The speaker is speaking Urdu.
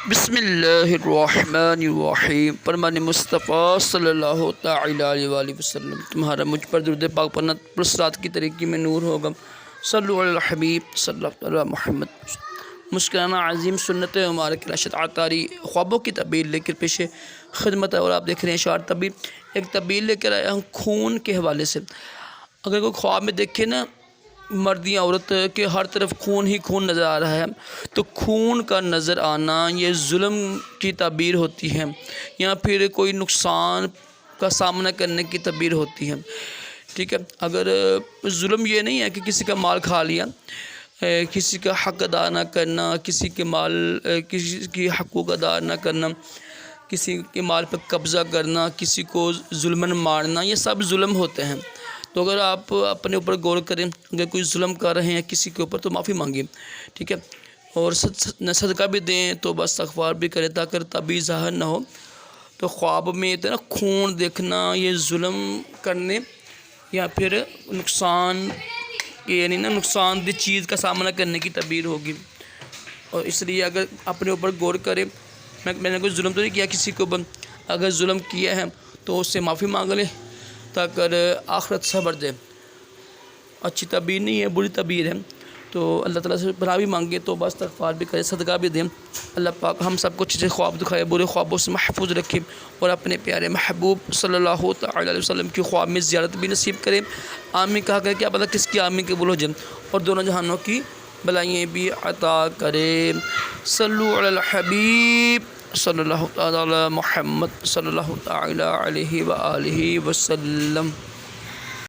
بسم اللہ الرحمن الرحیم فرمان مصطفیٰ صلی اللہ تعالی علیہ وآلہ وسلم تمہارا مجھ پر درود پاک پڑھنا پرسرات کی طریقے میں نور ہوگا۔ صلو علی الحبیب صلی اللہ علیہ محمد۔ مسکرانہ عظیم سنت مبارک راشد عطاری خوابوں کی تعبیر لے کر پیش خدمت ہے، اور آپ دیکھ رہے ہیں اشعار تعبیر۔ ایک تعبیر لے کر آیا ہوں خون کے حوالے سے۔ اگر کوئی خواب میں دیکھے نا مرد یا عورت کے ہر طرف خون ہی خون نظر آ رہا ہے، تو خون کا نظر آنا یہ ظلم کی تعبیر ہوتی ہے، یا پھر کوئی نقصان کا سامنا کرنے کی تعبیر ہوتی ہے، ٹھیک ہے۔ اگر ظلم یہ نہیں ہے کہ کسی کا مال کھا لیا، کسی کا حق ادا نہ کرنا، کسی کی حقوق ادا نہ کرنا، کسی کے مال پر قبضہ کرنا، کسی کو ظلماً مارنا، یہ سب ظلم ہوتے ہیں۔ تو اگر آپ اپنے اوپر غور کریں، اگر کوئی ظلم کر رہے ہیں کسی کے اوپر تو معافی مانگیں، ٹھیک ہے، اور صدقہ بھی دیں، تو بس استغفار بھی کریں تاکہ تعبیر ظاہر نہ ہو۔ تو خواب میں اتنا خون دیکھنا یہ ظلم کرنے یا پھر نقصان یعنی نقصان دہ چیز کا سامنا کرنے کی تعبیر ہوگی۔ اور اس لیے اگر اپنے اوپر غور کریں، میں نے کوئی ظلم تو نہیں کیا کسی کے اوپر، اگر ظلم کیا ہے تو اس سے معافی مانگ لیں تاکہ آخرت صبر دے۔ اچھی تعبیر نہیں ہے، بری تعبیر ہے، تو اللہ تعالیٰ سے پناہ بھی مانگے، تو بس استغفار بھی کرے، صدقہ بھی دیں۔ اللہ پاک ہم سب کو اچھے خواب دکھائے، برے خوابوں سے محفوظ رکھے، اور اپنے پیارے محبوب صلی اللہ تعالی علیہ وسلم کی خواب میں زیارت بھی نصیب کرے۔ آمین کہا کرے، کیا پتہ کس کی آمین قبول ہو جائے، اور دونوں جہانوں کی بلائیں بھی عطا کرے۔ صلو علی الحبیب صلی اللہ تعالی علی محمد صلی اللہ تعالی علیہ وآلہ وسلم۔